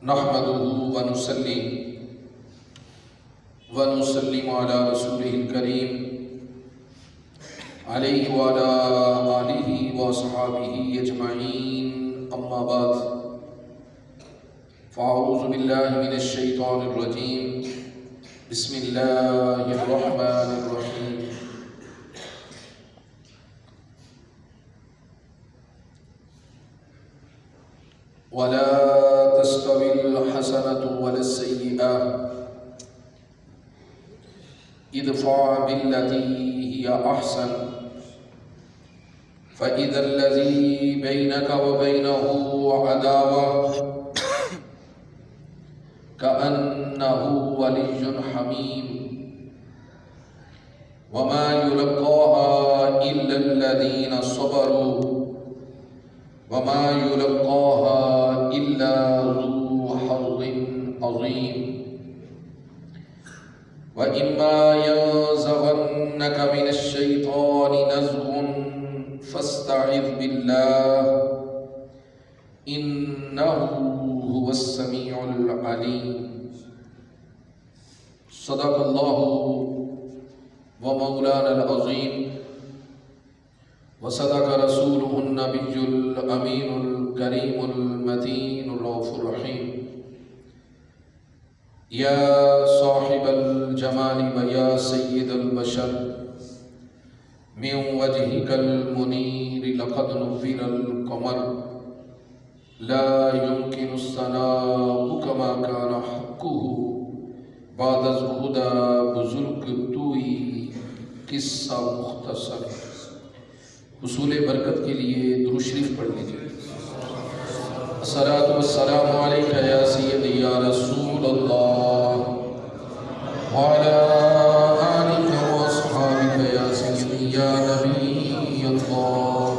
نحمده ونصلي ونسلم على رسوله الكريم عليه وعلى آله وصحابه أجمعين، أما بعد، فأعوذ بالله من الشيطان الرجيم. بسم الله الرحمن الرحيم. ولا تستوي الحسنة ولا السيئة ادفع بالتي هي أحسن فإذا الذي بينك وبينه عداوة كأنه ولي حميم وما يلقاها إلا الذين صبروا وما يلقاها إلا ذو حظ عظيم. وإما ينزغنك من الشيطان نزغ فاستعذ بالله إنه هو السميع العليم. صدق الله ومولانا العظيم وصدق رسوله النبي الأمين الكريم المتين الرؤوف الرحيم. يا صاحب الجمال ويا سيد البشر من وجهك المنير لقد نفر القمر لا يمكن الثناء كما كان حقه بعد خدا بزرگ توئی قصہ مختصر. حصول برکت کے لیے درود شریف پڑھ لیجیے. الصلاۃ والسلام علیک یا سیدی یا رسول اللہ وعلی آلک واصحابک یا سیدی یا نبی اللہ.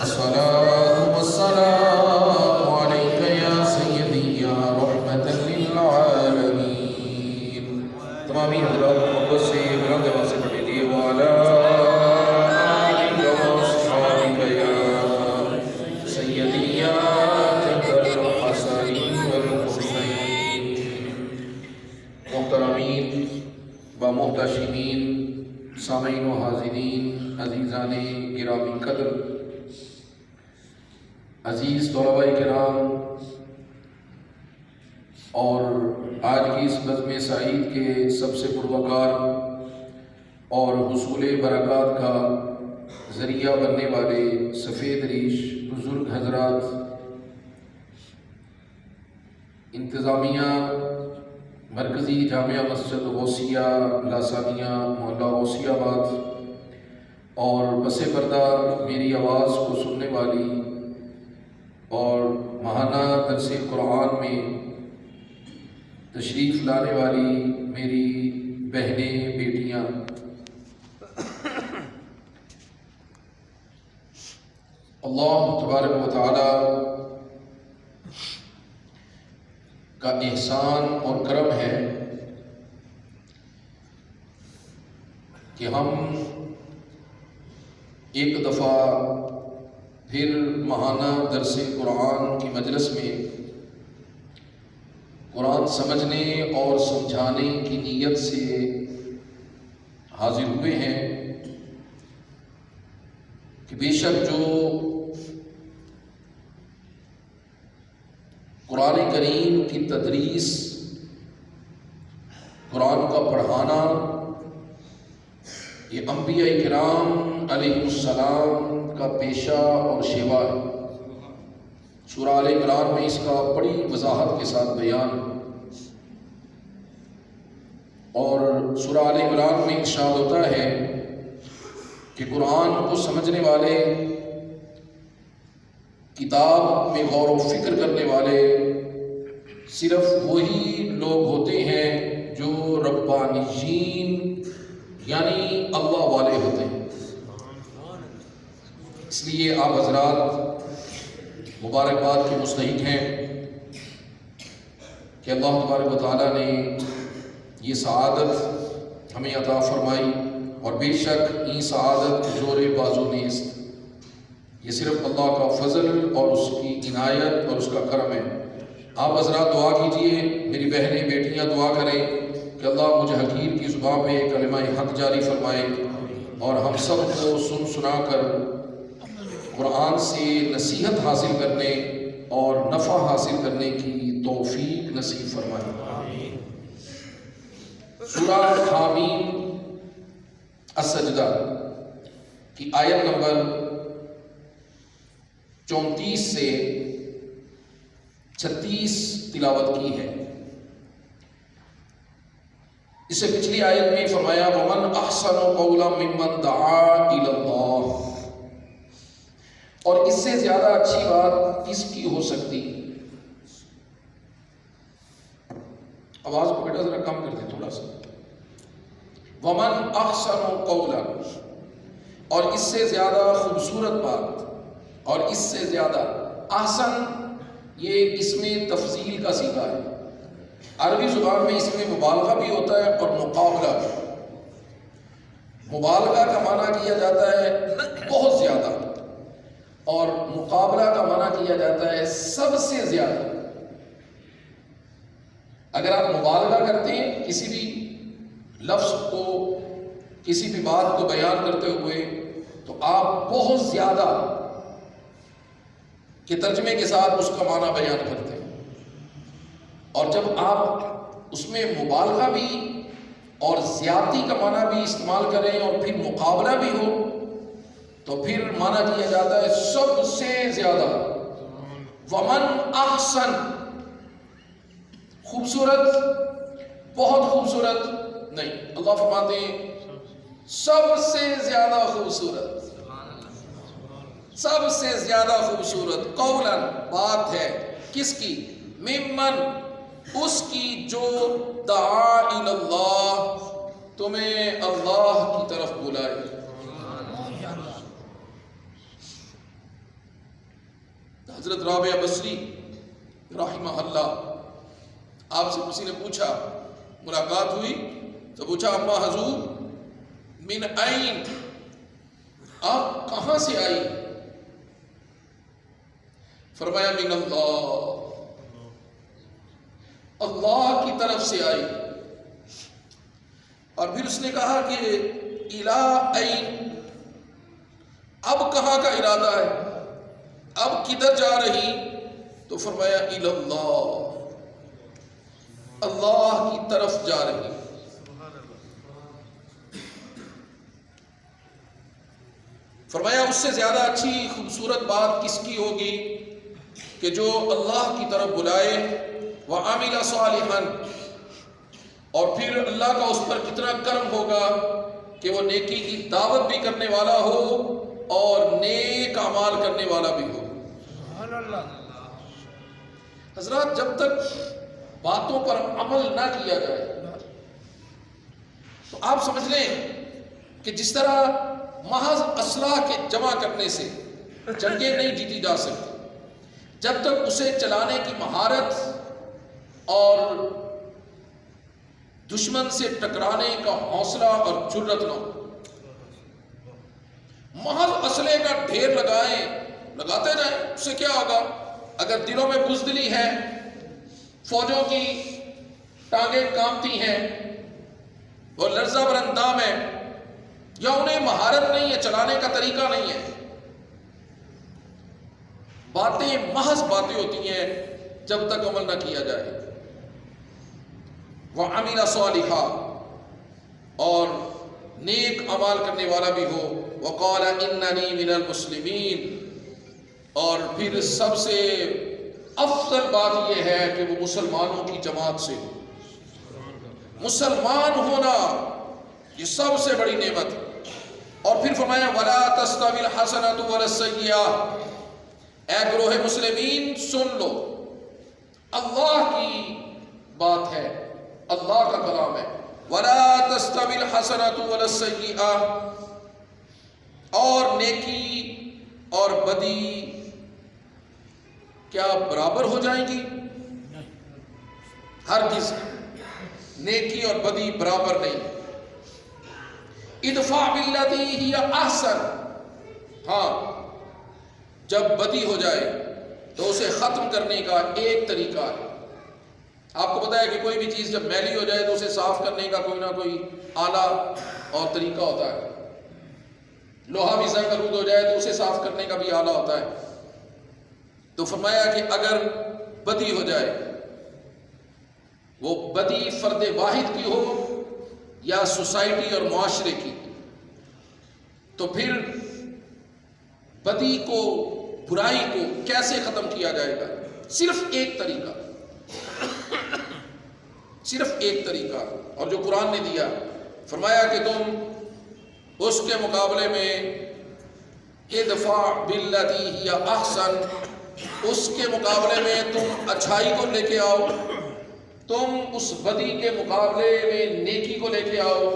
الصلاۃ والسلام علیک یا سیدی یا رحمۃ للعالمین. تمامی حضرات محبت سے بلند آواز سے پڑھ لیجیے. وعلی محتشمین، سامعین و حاضرین، عزیزان گرامی قدر، عزیز طلباء کرام، اور آج کی اس بزم سعید کے سب سے پروقار اور حصول برکات کا ذریعہ بننے والے سفید ریش بزرگ حضرات، انتظامیہ مرکزی جامعہ مسجد غوثیہ لاسانیہ محلہ غوثیہ آباد، اور پس پردہ میری آواز کو سننے والی اور ماہانہ درس قرآن میں تشریف لانے والی میری بہنیں بیٹیاں، اللہ تبارک و تعالی کا احسان اور کرم ہے کہ ہم ایک دفعہ پھر ماہانہ درس قرآن کی مجلس میں قرآن سمجھنے اور سمجھانے کی نیت سے حاضر ہوئے ہیں کہ بے شک جو قرآن کریم کی تدریس، قرآن کا پڑھانا، یہ انبیاء کرام علیہ السلام کا پیشہ اور شیوا ہے. سورہ آل عمران میں اس کا بڑی وضاحت کے ساتھ بیان ہے، اور سورہ آل عمران میں ارشاد ہوتا ہے کہ قرآن کو سمجھنے والے، کتاب میں غور و فکر کرنے والے صرف وہی لوگ ہوتے ہیں جو ربانیین یعنی اللہ والے ہوتے ہیں. اس لیے آپ حضرات مبارکباد کے مستحق ہیں کہ اللہ تبارک و تعالیٰ نے یہ سعادت ہمیں عطا فرمائی، اور بے شک یہ سعادت زور بازو نیست، یہ صرف اللہ کا فضل اور اس کی عنایت اور اس کا کرم ہے. آپ حضرات دعا کیجئے، میری بہنیں بیٹیاں دعا کریں کہ اللہ مجھے حقیر کی زبان پہ کلمہ حق جاری فرمائے اور ہم سب کو سن سنا کر قرآن سے نصیحت حاصل کرنے اور نفع حاصل کرنے کی توفیق نصیب فرمائے۔ سورہ حامیم السجدہ کی آیت نمبر 34 سے 36 تلاوت کی ہے۔ اس سے پچھلی آیت میں فرمایا وَمَنْ أَحْسَنُ قَوْلًا مِّمَّنْ دَعَا إِلَى اللَّهِ، اور اس سے زیادہ اچھی بات کس کی ہو سکتی؟ آواز کو بیٹا ذرا کم کر دیں تھوڑا سا۔ وَمَنْ أَحْسَنُ قَوْلًا، اور اس سے زیادہ خوبصورت بات، اور اس سے زیادہ احسن، یہ اس میں تفضیل کا صیغہ ہے۔ عربی زبان میں اس میں مبالغہ بھی ہوتا ہے اور مقابلہ بھی۔ مبالغہ کا معنی کیا جاتا ہے بہت زیادہ، اور مقابلہ کا معنی کیا جاتا ہے سب سے زیادہ۔ اگر آپ مبالغہ کرتے ہیں کسی بھی لفظ کو، کسی بھی بات کو بیان کرتے ہوئے، تو آپ بہت زیادہ کے ترجمے کے ساتھ اس کا معنی بیان کرتے ہیں، اور جب آپ اس میں مبالغہ بھی اور زیادتی کا معنی بھی استعمال کریں اور پھر مقابلہ بھی ہو، تو پھر معنی کیا جاتا ہے سب سے زیادہ۔ ومن احسن، خوبصورت، بہت خوبصورت نہیں، اللہ فرماتے ہیں سب سے زیادہ خوبصورت، سب سے زیادہ خوبصورت قولاً، بات ہے کس کی؟ ممن، اس کی جو دعا الی اللہ، تمہیں اللہ کی طرف بلائے۔ حضرت رابعہ بصری رحمہ اللہ، آپ سے کسی نے پوچھا، ملاقات ہوئی تو پوچھا اما حضور من این، آپ کہاں سے آئی؟ فرمایا من اللہ، اللہ کی طرف سے آئی۔ اور پھر اس نے کہا کہ الی این، اب کہاں کا ارادہ ہے، اب کدھر جا رہی؟ تو فرمایا الی اللہ، اللہ کی طرف جا رہی۔ فرمایا اس سے زیادہ اچھی خوبصورت بات کس کی ہوگی کہ جو اللہ کی طرف بلائے، وَعَمِلَ صَالِحًا، اور پھر اللہ کا اس پر کتنا کرم ہوگا کہ وہ نیکی کی دعوت بھی کرنے والا ہو اور نیک اعمال کرنے والا بھی ہو۔ حضرات، جب تک باتوں پر عمل نہ کیا جائے تو آپ سمجھ لیں کہ جس طرح محض اسلحہ کے جمع کرنے سے جنگیں نہیں جیتی جا سکتی، جب تک اسے چلانے کی مہارت اور دشمن سے ٹکرانے کا حوصلہ اور جرأت نہ ہو۔ محض اسلحے کا ڈھیر لگاتے رہیں، اس سے کیا ہوگا؟ اگر دلوں میں بزدلی ہے، فوجوں کی ٹانگیں کانپتی ہیں، وہ لرزہ بر اندام ہے، یا انہیں مہارت نہیں ہے، چلانے کا طریقہ نہیں ہے، باتیں محض باتیں ہوتی ہیں جب تک عمل نہ کیا جائے۔ وَعَمِلَ صَالِحًا، اور نیک عمال کرنے والا بھی ہو۔ وَقَالَ إِنَّنِي مِنَ الْمُسْلِمِينَ، اور پھر سب سے افضل بات یہ ہے کہ وہ مسلمانوں کی جماعت سے ہو۔ مسلمان ہونا یہ سب سے بڑی نعمت ہے۔ اور پھر فرمایا وَلَا تَسْتَوِي الْحَسَنَةُ وَلَا السَّيِّئَةُ، اے گروہ مسلمین سن لو، اللہ کی بات ہے، اللہ کا کلام ہے۔ وَلَا تَسْتَوِي الْحَسَنَةُ وَلَا السَّيِّئَةُ، اور نیکی اور بدی کیا برابر ہو جائیں گی؟ ہرگز، نیکی اور بدی برابر نہیں۔ ادفع باللتی ہی احسن، ہاں جب بدی ہو جائے تو اسے ختم کرنے کا ایک طریقہ ہے، آپ کو پتا ہے کہ کوئی بھی چیز جب میلی ہو جائے تو اسے صاف کرنے کا کوئی نہ کوئی آلہ اور طریقہ ہوتا ہے. لوہا بھی زنگ آلود ہو جائے تو اسے صاف کرنے کا بھی آلہ ہوتا ہے. تو فرمایا کہ اگر بدی ہو جائے، وہ بدی فرد واحد کی ہو یا سوسائٹی اور معاشرے کی، تو پھر بدی کو، برائی کو کیسے ختم کیا جائے گا؟ صرف ایک طریقہ، صرف ایک طریقہ، اور جو قرآن نے دیا. فرمایا کہ تم اس کے مقابلے میں ادفع باللتی ہی احسن، اس کے مقابلے میں تم اچھائی کو لے کے آؤ، تم اس بدی کے مقابلے میں نیکی کو لے کے آؤ،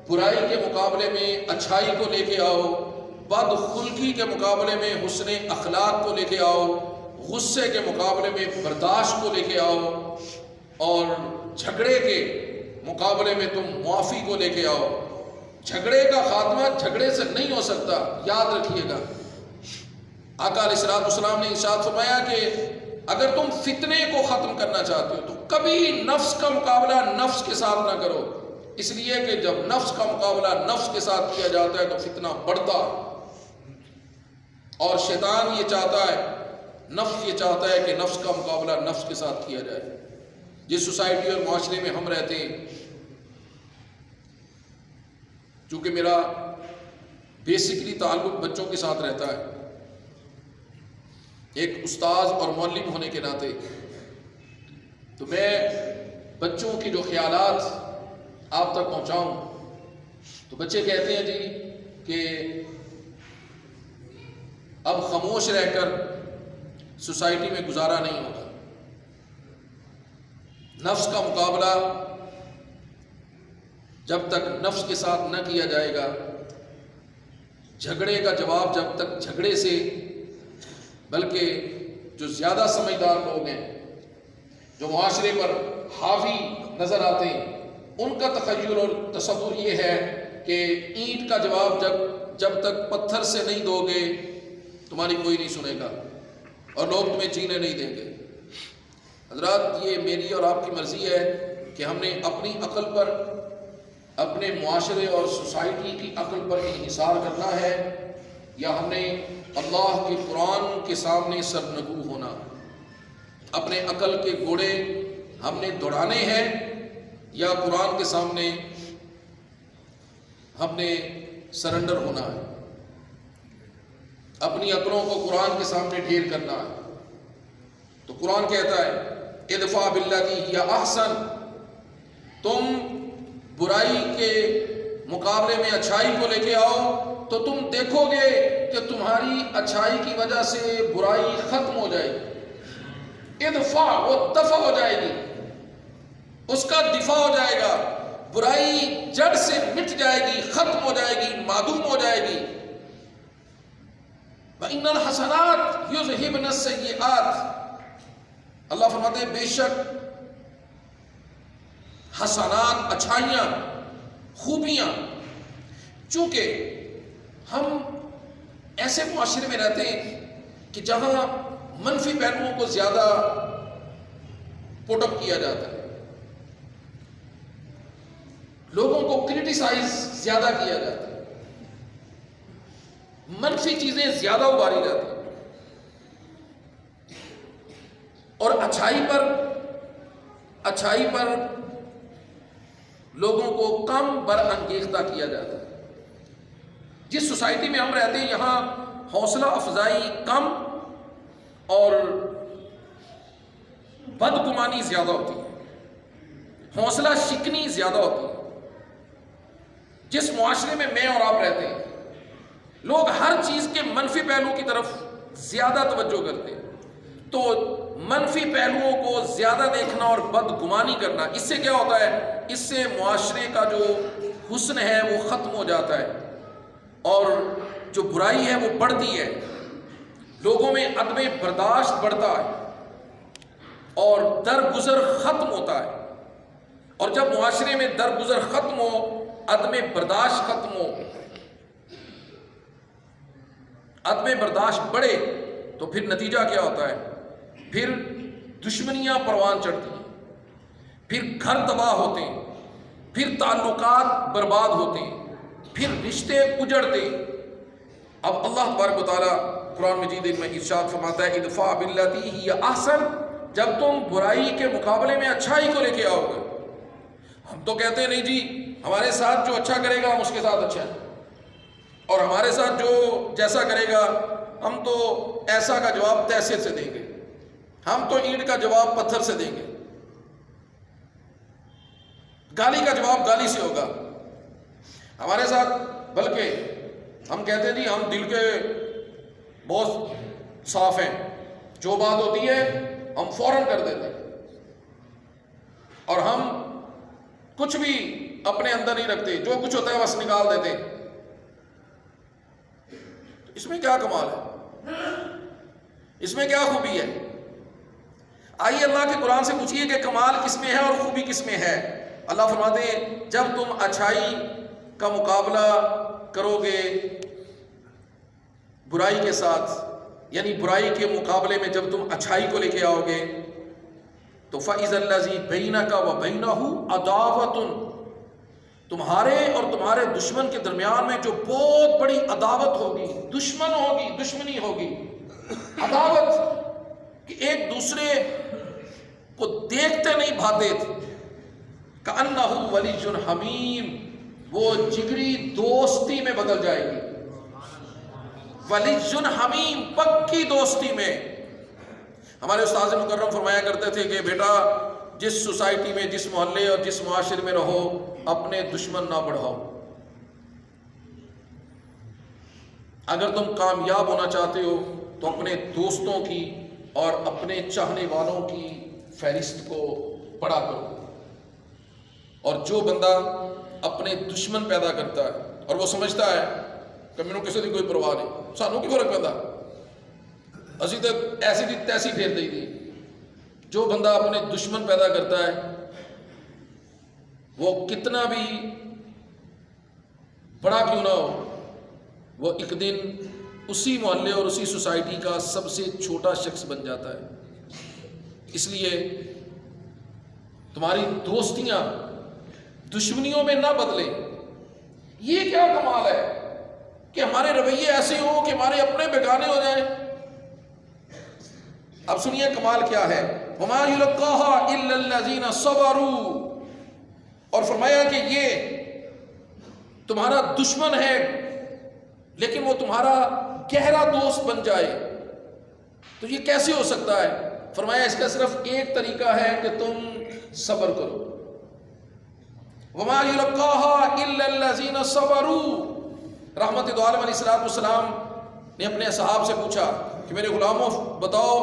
برائی کے مقابلے میں اچھائی کو لے کے آؤ، بد خلقی کے مقابلے میں حسن اخلاق کو لے کے آؤ، غصے کے مقابلے میں برداشت کو لے کے آؤ، اور جھگڑے کے مقابلے میں تم معافی کو لے کے آؤ. جھگڑے کا خاتمہ جھگڑے سے نہیں ہو سکتا، یاد رکھیے گا. آقا علیہ الصلوۃ والسلام نے ارشاد فرمایا کہ اگر تم فتنے کو ختم کرنا چاہتے ہو تو کبھی نفس کا مقابلہ نفس کے ساتھ نہ کرو، اس لیے کہ جب نفس کا مقابلہ نفس کے ساتھ کیا جاتا ہے تو فتنہ بڑھتا ہے. اور شیطان یہ چاہتا ہے، نفس یہ چاہتا ہے کہ نفس کا مقابلہ نفس کے ساتھ کیا جائے. جس سوسائٹی اور معاشرے میں ہم رہتے ہیں، چونکہ میرا بیسکلی تعلق بچوں کے ساتھ رہتا ہے، ایک استاذ اور معلم ہونے کے ناطے، تو میں بچوں کے جو خیالات آپ تک پہنچاؤں. تو بچے کہتے ہیں جی کہ اب خاموش رہ کر سوسائٹی میں گزارا نہیں ہوگا، نفس کا مقابلہ جب تک نفس کے ساتھ نہ کیا جائے گا، جھگڑے کا جواب جب تک جھگڑے سے، بلکہ جو زیادہ سمجھدار لوگ ہیں، جو معاشرے پر حاوی نظر آتے ہیں، ان کا تخیل اور تصور یہ ہے کہ اینٹ کا جواب جب تک پتھر سے نہیں دو گے تمہاری کوئی نہیں سنے گا اور لوگ تمہیں جینے نہیں دیں گے. حضرات، یہ میری اور آپ کی مرضی ہے کہ ہم نے اپنی عقل پر، اپنے معاشرے اور سوسائٹی کی عقل پر انحصار کرنا ہے، یا ہم نے اللہ کے قرآن کے سامنے سرنگو ہونا. اپنے عقل کے گھوڑے ہم نے دوڑانے ہیں یا قرآن کے سامنے ہم نے سرنڈر ہونا ہے. اپنی عقلوں کو قرآن کے سامنے ڈھیر کرنا ہے. تو قرآن کہتا ہے ادفع باللتی ہی احسن، تم برائی کے مقابلے میں اچھائی کو لے کے آؤ تو تم دیکھو گے کہ تمہاری اچھائی کی وجہ سے برائی ختم ہو جائے گی. ادفع، وہ دفع ہو جائے گی، اس کا دفاع ہو جائے گا، برائی جڑ سے مٹ جائے گی، ختم ہو جائے گی، معدوم ہو جائے گی. وَإِنَّ الْحَسَنَاتِ يُذْهِبْنَ السَّيِّئَاتِ، اللہ فرماتے ہیں بے شک حسنات، اچھائیاں، خوبیاں، چونکہ ہم ایسے معاشرے میں رہتے ہیں کہ جہاں منفی پہلوؤں کو زیادہ پوٹ اپ کیا جاتا ہے، لوگوں کو کرٹیسائز زیادہ کیا جاتا ہے، منفی چیزیں زیادہ ابھاری جاتی ہیں، اور اچھائی پر لوگوں کو کم برانگیختہ کیا جاتا ہے. جس سوسائٹی میں ہم رہتے ہیں یہاں حوصلہ افزائی کم اور بدگمانی زیادہ ہوتی ہے، حوصلہ شکنی زیادہ ہوتی ہے. جس معاشرے میں میں اور آپ رہتے ہیں، لوگ ہر چیز کے منفی پہلو کی طرف زیادہ توجہ کرتے ہیں. تو منفی پہلوؤں کو زیادہ دیکھنا اور بدگمانی کرنا، اس سے کیا ہوتا ہے؟ اس سے معاشرے کا جو حسن ہے وہ ختم ہو جاتا ہے اور جو برائی ہے وہ بڑھتی ہے. لوگوں میں عدم برداشت بڑھتا ہے اور درگزر ختم ہوتا ہے. اور جب معاشرے میں درگزر ختم ہو، عدم برداشت ختم ہو، عدم برداشت بڑھے، تو پھر نتیجہ کیا ہوتا ہے؟ پھر دشمنیاں پروان چڑھتی ہیں، پھر گھر تباہ ہوتے ہیں، پھر تعلقات برباد ہوتے ہیں، پھر رشتے اجڑتے ہیں۔ اب اللہ تبارک و تعالیٰ قرآن مجید میں ارشاد فرماتا ہے ادفع باللتی ہی احسن، جب تم برائی کے مقابلے میں اچھائی کو لے کے آؤ گے۔ ہم تو کہتے ہیں نہیں جی ہمارے ساتھ جو اچھا کرے گا ہم اس کے ساتھ اچھا ہے، اور ہمارے ساتھ جو جیسا کرے گا ہم تو ایسا کا جواب تیسے سے دیں گے، ہم تو اینٹ کا جواب پتھر سے دیں گے، گالی کا جواب گالی سے ہوگا ہمارے ساتھ۔ بلکہ ہم کہتے ہیں جی ہم دل کے بہت صاف ہیں، جو بات ہوتی ہے ہم فوراً کر دیتے ہیں، اور ہم کچھ بھی اپنے اندر نہیں رکھتے، جو کچھ ہوتا ہے بس نکال دیتے۔ اس میں کیا کمال ہے؟ اس میں کیا خوبی ہے؟ آئیے اللہ کے قرآن سے پوچھئے کہ کمال کس میں ہے اور خوبی کس میں ہے۔ اللہ فرماتے ہیں جب تم اچھائی کا مقابلہ کرو گے برائی کے ساتھ، یعنی برائی کے مقابلے میں جب تم اچھائی کو لے کے آؤ گے تو فَإِذَا الَّذِي بَيْنَكَ وَبَيْنَهُ عَدَاوَةٌ، تمہارے اور تمہارے دشمن کے درمیان میں جو بہت بڑی عداوت ہوگی، دشمن ہوگی، دشمنی ہوگی، عداوت کہ ایک دوسرے کو دیکھتے نہیں بھاتے تھے، كَأَنَّهُ وَلِيٌّ حَمِيمٌ، وہ جگری دوستی میں بدل جائے گی، وَلِيٌّ حَمِيمٌ، پکی دوستی میں۔ ہمارے استاذ مکرم فرمایا کرتے تھے کہ بیٹا جس سوسائٹی میں، جس محلے اور جس معاشرے میں رہو اپنے دشمن نہ بڑھاؤ۔ اگر تم کامیاب ہونا چاہتے ہو تو اپنے دوستوں کی اور اپنے چاہنے والوں کی فہرست کو بڑا کرو، اور جو بندہ اپنے دشمن پیدا کرتا ہے اور وہ سمجھتا ہے کہ مینوں کسی کی کوئی پرواہ نہیں، سانوں کی فرق پیدا اسی تو ایسی دی تیسی پھیر دی تھی، جو بندہ اپنے دشمن پیدا کرتا ہے وہ کتنا بھی بڑا کیوں نہ ہو، وہ ایک دن اسی محلے اور اسی سوسائٹی کا سب سے چھوٹا شخص بن جاتا ہے۔ اس لیے تمہاری دوستیاں دشمنیوں میں نہ بدلیں۔ یہ کیا کمال ہے کہ ہمارے رویے ایسے ہوں کہ ہمارے اپنے بیگانے ہو جائیں۔ اب سنیے کمال کیا ہے، وَمَا يُلَقَّاهَا إِلَّا الَّذِينَ صَبَرُوا، اور فرمایا کہ یہ تمہارا دشمن ہے لیکن وہ تمہارا گہرا دوست بن جائے تو یہ کیسے ہو سکتا ہے؟ فرمایا اس کا صرف ایک طریقہ ہے کہ تم صبر کرو۔ وَمَا يُلَقَّاهَا إِلَّا الَّذِينَ صَبَرُوا، رحمت دو عالم علیہ السلام نے اپنے اصحاب سے پوچھا کہ میرے غلاموں بتاؤ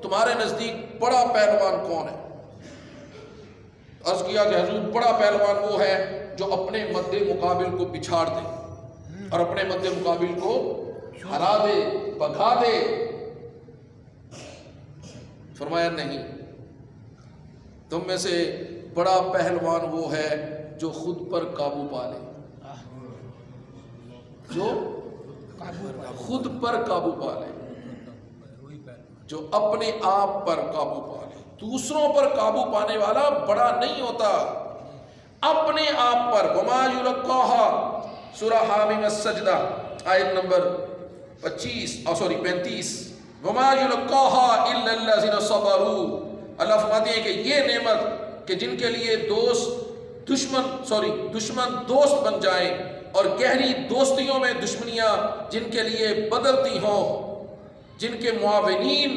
تمہارے نزدیک بڑا پہلوان کون ہے؟ عرض کیا کہ حضور بڑا پہلوان وہ ہے جو اپنے مد مقابل کو بچھاڑ دے اور اپنے مد مقابل کو ہرا دے، بھگا دے۔ فرمایا نہیں، تم میں سے بڑا پہلوان وہ ہے جو خود پر قابو پا لے، جو خود پر قابو پا لے، جو اپنے آپ پر قابو پا لے۔ دوسروں پر قابو پانے والا بڑا نہیں ہوتا، اپنے آپ پر۔ وما یلقاها، سورہ حامیم السجدہ آیت نمبر 35۔ وما یلقاها الا الذین صبروا، اللہ فرماتے ہیں کہ یہ نعمت کہ جن کے لیے دشمن دوست بن جائیں اور گہری دوستیوں میں دشمنیاں جن کے لیے بدلتی ہوں، جن کے معاونین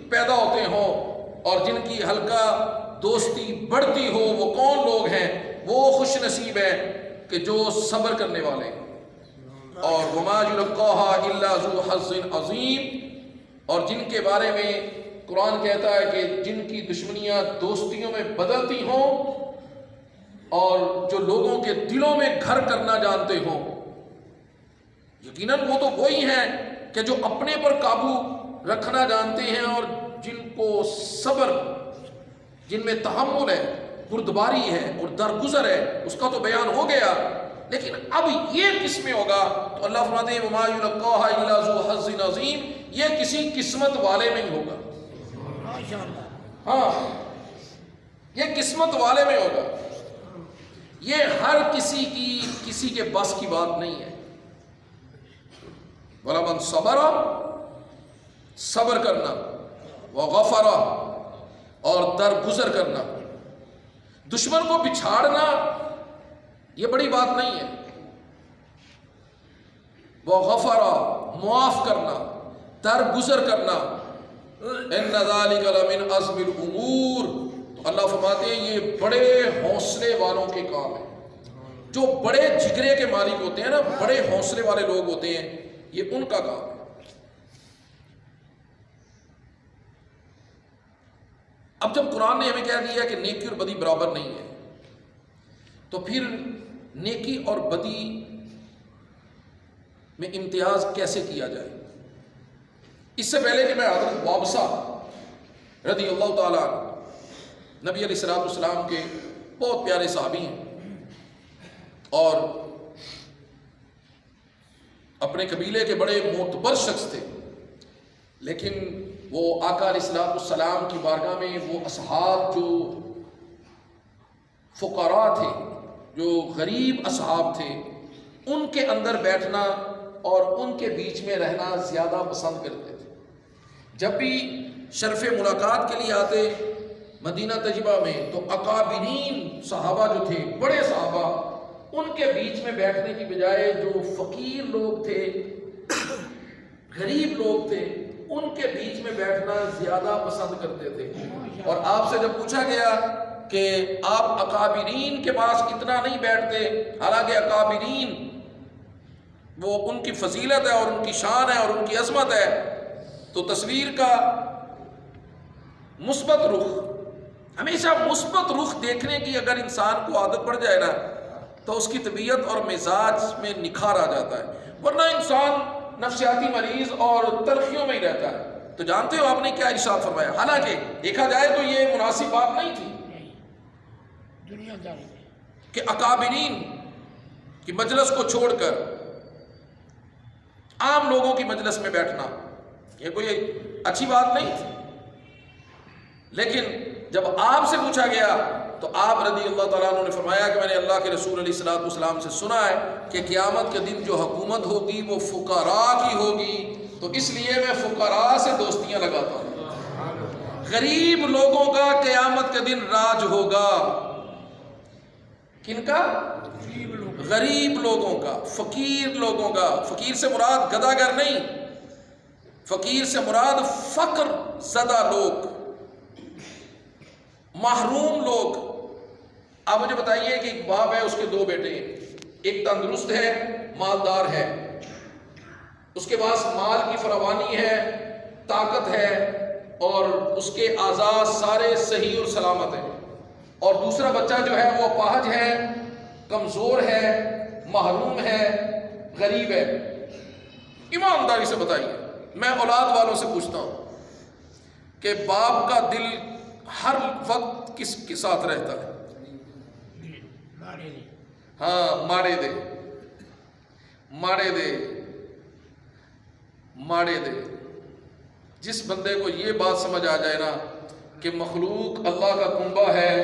پیدا ہوتے ہوں اور جن کی حلقہ دوستی بڑھتی ہو، وہ کون لوگ ہیں؟ وہ خوش نصیب ہیں کہ جو صبر کرنے والے ہیں۔ اور وما یلقاها الا ذو حظ عظیم، اور جن کے بارے میں قرآن کہتا ہے کہ جن کی دشمنیاں دوستیوں میں بدلتی ہوں اور جو لوگوں کے دلوں میں گھر کرنا جانتے ہوں، یقیناً وہ تو وہی ہیں کہ جو اپنے پر قابو رکھنا جانتے ہیں اور جن کو صبر، جن میں تحمل ہے، بردباری ہے اور درگزر ہے، اس کا تو بیان ہو گیا۔ لیکن اب یہ کس میں ہوگا؟ تو اللہ فرماتے ہیں وما یلقاها الا ذو حظ عظیم، یہ کسی قسمت والے میں ہی ہوگا۔ ہاں، یہ قسمت والے میں ہوگا، یہ ہر کسی کے بس کی بات نہیں ہے۔ وَلَمَنْ صَبَرَ، صبر کرنا، وَغَفَرَ، اور درگزر کرنا، دشمن کو پچھاڑنا یہ بڑی بات نہیں ہے، وَغَفَرَ، معاف کرنا، درگزر کرنا، إِنَّ ذَلِكَ لَمِنْ عَزْمِ الْأُمُورِ، تو اللہ فرماتے ہیں یہ بڑے حوصلے والوں کے کام ہیں۔ جو بڑے جگرے کے مالک ہوتے ہیں نا، بڑے حوصلے والے لوگ ہوتے ہیں، یہ ان کا کام ہے۔ اب جب قرآن نے ہمیں کہہ دیا کہ نیکی اور بدی برابر نہیں ہے، تو پھر نیکی اور بدی میں امتیاز کیسے کیا جائے؟ اس سے پہلے کہ میں حضرت وابصہ رضی اللہ تعالیٰ عنہ، نبی علیہ السلام کے بہت پیارے صحابی ہیں اور اپنے قبیلے کے بڑے معتبر شخص تھے، لیکن وہ آقا علیہ السلام کی بارگاہ میں وہ اصحاب جو فقراء تھے، جو غریب اصحاب تھے، ان کے اندر بیٹھنا اور ان کے بیچ میں رہنا زیادہ پسند کرتے تھے۔ جب بھی شرف ملاقات کے لیے آتے مدینہ طیبہ میں، تو اکابرین صحابہ جو تھے، بڑے صحابہ، ان کے بیچ میں بیٹھنے کی بجائے جو فقیر لوگ تھے، غریب لوگ تھے، ان کے بیچ میں بیٹھنا زیادہ پسند کرتے تھے۔ اور آپ سے جب پوچھا گیا کہ آپ اکابرین کے پاس اتنا نہیں بیٹھتے، حالانکہ اکابرین وہ ان کی فضیلت ہے اور ان کی شان ہے اور ان کی عظمت ہے، تو تصویر کا مثبت رخ، ہمیشہ مثبت رخ دیکھنے کی اگر انسان کو عادت پڑ جائے نا، تو اس کی طبیعت اور مزاج میں نکھار آ جاتا ہے، ورنہ انسان نفسیاتی مریض اور تلخیوں میں ہی رہتا ہے۔ تو جانتے ہو آپ نے کیا ارشاد فرمایا؟ حالانکہ دیکھا جائے تو یہ مناسب بات نہیں تھی کہ اکابرین کی مجلس کو چھوڑ کر عام لوگوں کی مجلس میں بیٹھنا، یہ کوئی اچھی بات نہیں تھی۔ لیکن جب آپ سے پوچھا گیا تو آپ رضی اللہ تعالیٰ عنہ نے فرمایا کہ میں نے اللہ کے رسول علیہ السلام سے سنا ہے کہ قیامت کے دن جو حکومت ہوگی وہ فقراء کی ہوگی، تو اس لیے میں فقراء سے دوستیاں لگاتا ہوں۔ غریب لوگوں کا قیامت کے دن راج ہوگا۔ کن کا؟ غریب لوگوں کا، فقیر لوگوں کا۔ فقیر سے مراد گداگر نہیں، فقیر سے مراد فقر زدہ لوگ، محروم لوگ۔ آپ مجھے بتائیے کہ ایک باپ ہے، اس کے دو بیٹے ہیں، ایک تندرست ہے، مالدار ہے، اس کے پاس مال کی فراوانی ہے، طاقت ہے، اور اس کے اعضاء سارے صحیح اور سلامت ہیں، اور دوسرا بچہ جو ہے وہ اپاہج ہے، کمزور ہے، محروم ہے، غریب ہے۔ ایمانداری سے بتائیے، میں اولاد والوں سے پوچھتا ہوں کہ باپ کا دل ہر وقت کس کے ساتھ رہتا ہے؟ ہاں، ماڑے دے، ماڑے دے، ماڑے دے۔ جس بندے کو یہ بات سمجھ آ جائے نا کہ مخلوق اللہ کا کنبہ ہے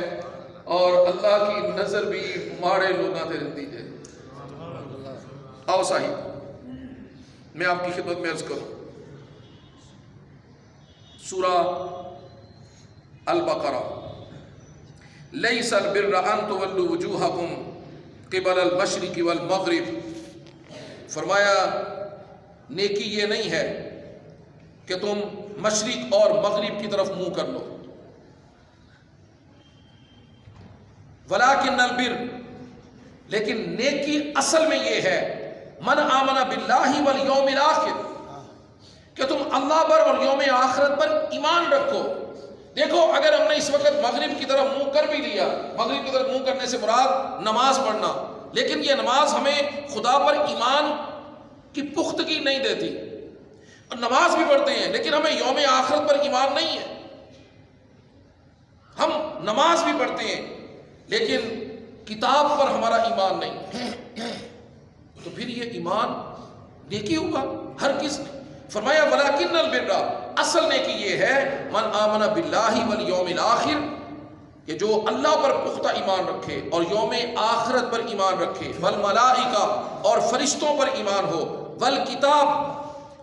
اور اللہ کی نظر بھی ماڑے لوگاں تے رہتی ہے۔ آؤ صاحب، میں آپ کی خدمت میں عرض کروں، سورہ البقرہ، لیس البر ان تولوا وجوہکم قبل المشرق والمغرب، فرمایا نیکی یہ نہیں ہے کہ تم مشرق اور مغرب کی طرف منہ کر لو، ولکن البر، لیکن نیکی اصل میں یہ ہے من آمن باللہ والیوم الآخر، کہ تم اللہ پر اور یوم آخرت پر ایمان رکھو۔ دیکھو، اگر ہم نے اس وقت مغرب کی طرف منہ کر بھی لیا، مغرب کی طرف منہ کرنے سے مراد نماز پڑھنا، لیکن یہ نماز ہمیں خدا پر ایمان کی پختگی نہیں دیتی، اور نماز بھی پڑھتے ہیں لیکن ہمیں یوم آخرت پر ایمان نہیں ہے۔ ہم نماز بھی پڑھتے ہیں لیکن کتاب پر ہمارا ایمان نہیں، تو پھر یہ ایمان نیکی ہوگا؟ ہر کس نے فرمایا ولکن البر، اصل نیکی یہ ہے من آمن باللہ والیوم الآخر، کہ جو اللہ پر پختہ ایمان رکھے اور یوم آخرت پر ایمان رکھے، والملائکہ اور فرشتوں پر ایمان ہو، والکتاب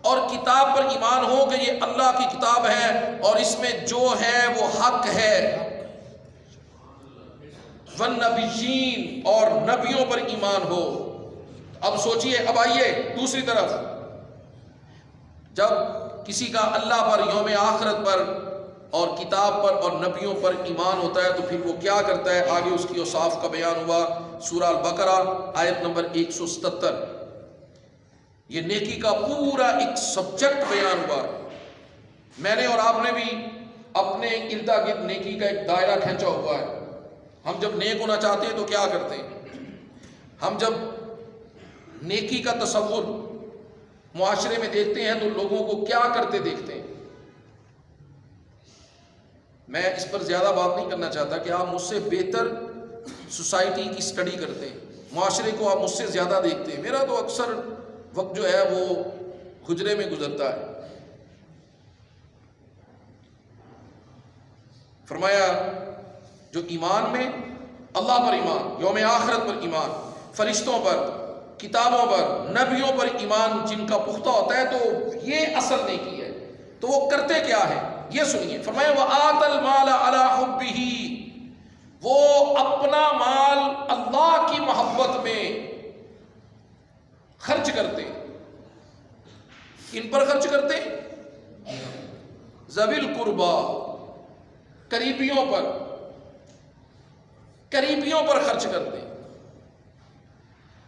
اور کتاب پر ایمان ہو کہ یہ اللہ کی کتاب ہے اور اس میں جو ہے وہ حق ہے، والنبیین اور نبیوں پر ایمان ہو۔ اب سوچئے، اب آئیے دوسری طرف، جب کسی کا اللہ پر، یوم آخرت پر اور کتاب پر اور نبیوں پر ایمان ہوتا ہے تو پھر وہ کیا کرتا ہے؟ آگے اس کی اوصاف کا بیان ہوا، سورہ البقرہ آیت نمبر 177۔ یہ نیکی کا پورا ایک سبجیکٹ بیان ہوا۔ میں نے اور آپ نے بھی اپنے ارد گرد نیکی کا ایک دائرہ کھینچا ہوا ہے۔ ہم جب نیک ہونا چاہتے ہیں تو کیا کرتے ہیں؟ ہم جب نیکی کا تصور معاشرے میں دیکھتے ہیں تو لوگوں کو کیا کرتے دیکھتے ہیں؟ میں اس پر زیادہ بات نہیں کرنا چاہتا کہ آپ مجھ سے بہتر سوسائٹی کی سٹڈی کرتے ہیں، معاشرے کو آپ مجھ سے زیادہ دیکھتے ہیں۔ میرا تو اکثر وقت جو ہے وہ حجرے میں گزرتا ہے۔ فرمایا جو ایمان میں اللہ پر ایمان، یوم آخرت پر ایمان، فرشتوں پر، کتابوں پر، نبیوں پر ایمان جن کا پختہ ہوتا ہے تو یہ اصل نیکی ہے۔ تو وہ کرتے کیا ہے یہ سنیے۔ فرمایا وَآتَ الْمَالَ عَلَىٰ حُبِّهِ، وہ اپنا مال اللہ کی محبت میں خرچ کرتے۔ کن پر خرچ کرتے؟ ذوی القربا، قریبیوں پر، قریبیوں پر خرچ کرتے۔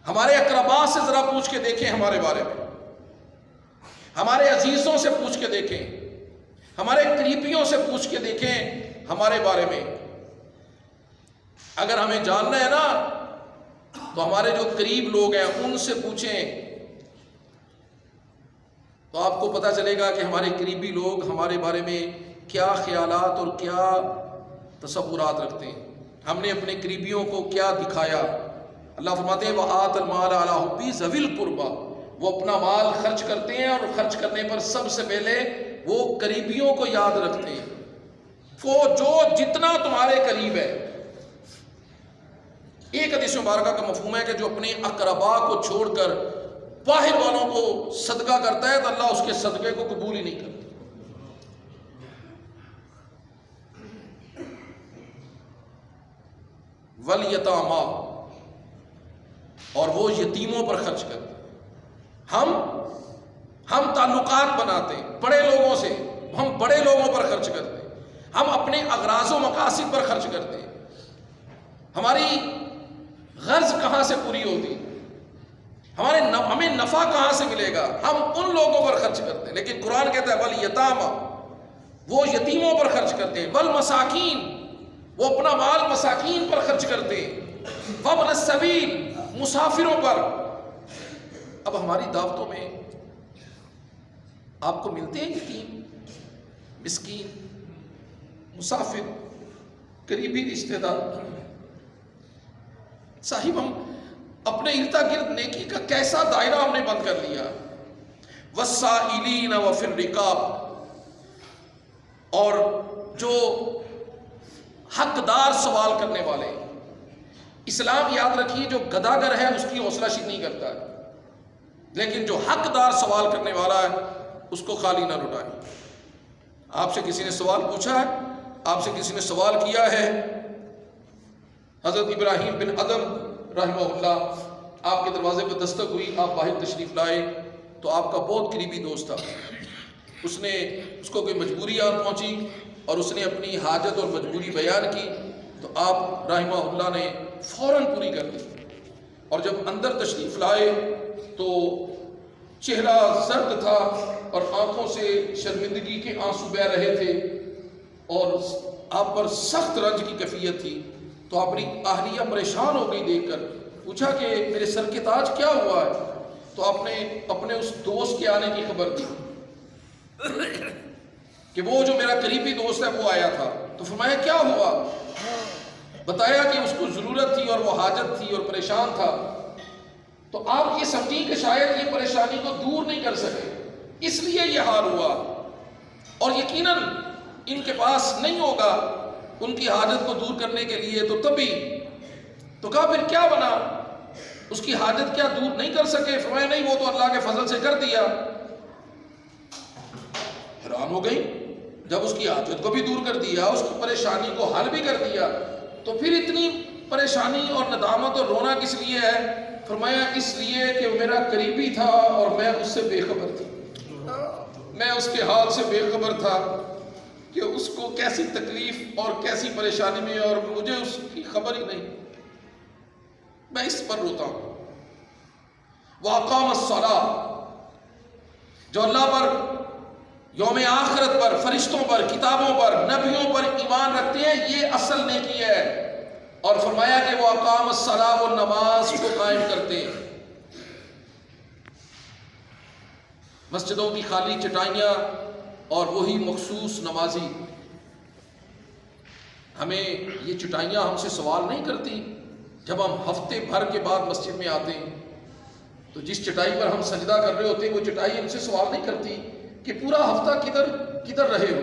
ہمارے اقرباء سے ذرا پوچھ کے دیکھیں ہمارے بارے میں، ہمارے عزیزوں سے پوچھ کے دیکھیں، ہمارے قریبیوں سے پوچھ کے دیکھیں ہمارے بارے میں۔ اگر ہمیں جاننا ہے نا تو ہمارے جو قریب لوگ ہیں ان سے پوچھیں تو آپ کو پتہ چلے گا کہ ہمارے قریبی لوگ ہمارے بارے میں کیا خیالات اور کیا تصورات رکھتے ہیں، ہم نے اپنے قریبیوں کو کیا دکھایا۔ اللہ فرماتے ہیں وَآتَ الْمَالَ عَلَىٰ حُبِّهِ ذَوِي الْقُرْبَىٰ، وہ اپنا مال خرچ کرتے ہیں اور خرچ کرنے پر سب سے پہلے وہ قریبیوں کو یاد رکھتے ہیں۔ وہ جو جتنا تمہارے قریب ہے، ایک حدیث مبارکہ کا مفہوم ہے کہ جو اپنے اقرباء کو چھوڑ کر باہر والوں کو صدقہ کرتا ہے تو اللہ اس کے صدقے کو قبول ہی نہیں کرتا۔ وَالْيَتَامَىٰ، اور وہ یتیموں پر خرچ کرتے۔ ہم تعلقات بناتے ہیں بڑے لوگوں سے، ہم بڑے لوگوں پر خرچ کرتے ہیں، ہم اپنے اغراض و مقاصد پر خرچ کرتے ہیں، ہماری غرض کہاں سے پوری ہوتی، ہمیں نفع کہاں سے ملے گا، ہم ان لوگوں پر خرچ کرتے ہیں۔ لیکن قرآن کہتا ہے وَالْيَتَامَىٰ، وہ یتیموں پر خرچ کرتے ہیں، وَالْمَسَاکِین، وہ اپنا مال مساکین پر خرچ کرتے ہیں، وَابْنَ السَّبِیل، مسافروں پر۔ اب ہماری دعوتوں میں آپ کو ملتے ہیں یتیم، مسکین، مسافر، قریبی رشتہ دار۔ صاحب ہم اپنے ارد گرد نیکی کا کیسا دائرہ ہم نے بند کر لیا۔ وَالسَّائِلِينَ وَفِي الرِّقَابِ، اور جو حقدار سوال کرنے والے۔ اسلام یاد رکھیے جو گداگر ہے اس کی حوصلہ شی نہیں کرتا ہے، لیکن جو حقدار سوال کرنے والا ہے اس کو خالی نہ لٹائے۔ آپ سے کسی نے سوال پوچھا ہے، آپ سے کسی نے سوال کیا ہے، حضرت ابراہیم بن ادم رحمہ اللہ آپ کے دروازے پر دستک ہوئی، آپ باہر تشریف لائے تو آپ کا بہت قریبی دوست تھا، اس کو کوئی مجبوری آن پہنچی اور اس نے اپنی حاجت اور مجبوری بیان کی تو آپ رحمہ اللہ نے فوراً پوری کر دی، اور جب اندر تشریف لائے تو چہرہ زرد تھا اور آنکھوں سے شرمندگی کے آنسو بہہ رہے تھے اور آپ پر سخت رنج کی کیفیت تھی۔ تو اپنی اہلیہ پریشان ہو گئی دیکھ کر، پوچھا کہ میرے سر کے تاج کیا ہوا ہے؟ تو آپ نے اپنے اس دوست کے آنے کی خبر دی کہ وہ جو میرا قریبی دوست ہے وہ آیا تھا۔ تو فرمایا کیا ہوا؟ بتایا کہ اس کو ضرورت تھی اور وہ حاجت تھی اور پریشان تھا۔ تو آپ یہ سمجھیں کہ شاید یہ پریشانی کو دور نہیں کر سکے، اس لیے یہ حال ہوا، اور یقیناً ان کے پاس نہیں ہوگا ان کی حاجت کو دور کرنے کے لیے، تو تبھی تو کہا پھر کیا بنا، اس کی حاجت کیا دور نہیں کر سکے؟ فرمایا نہیں، وہ تو اللہ کے فضل سے کر دیا۔ حیران ہو گئی، جب اس کی حاجت کو بھی دور کر دیا، اس کی پریشانی کو حل بھی کر دیا، تو پھر اتنی پریشانی اور ندامت اور رونا کس لیے ہے؟ فرمایا اس لیے کہ وہ میرا قریبی تھا اور میں اس سے بے خبر تھا، میں اس کے حال سے بے خبر تھا کہ اس کو کیسی تکلیف اور کیسی پریشانی میں، اور مجھے اس کی خبر ہی نہیں، میں اس پر روتا ہوں۔ وَأَقَامَ الصَّلَاةَ، جو اللہ پر، یوم آخرت پر، فرشتوں پر، کتابوں پر، نبیوں پر ایمان رکھتے ہیں، یہ اصل نیکی ہے۔ اور فرمایا کہ وہ اقام الصلاۃ، وہ نماز کو قائم کرتے ہیں۔ مسجدوں کی خالی چٹائیاں اور وہی مخصوص نمازی، ہمیں یہ چٹائیاں ہم سے سوال نہیں کرتی۔ جب ہم ہفتے بھر کے بعد مسجد میں آتے ہیں تو جس چٹائی پر ہم سجدہ کر رہے ہوتے ہیں، وہ چٹائی ہم سے سوال نہیں کرتی کہ پورا ہفتہ کدھر رہے ہو،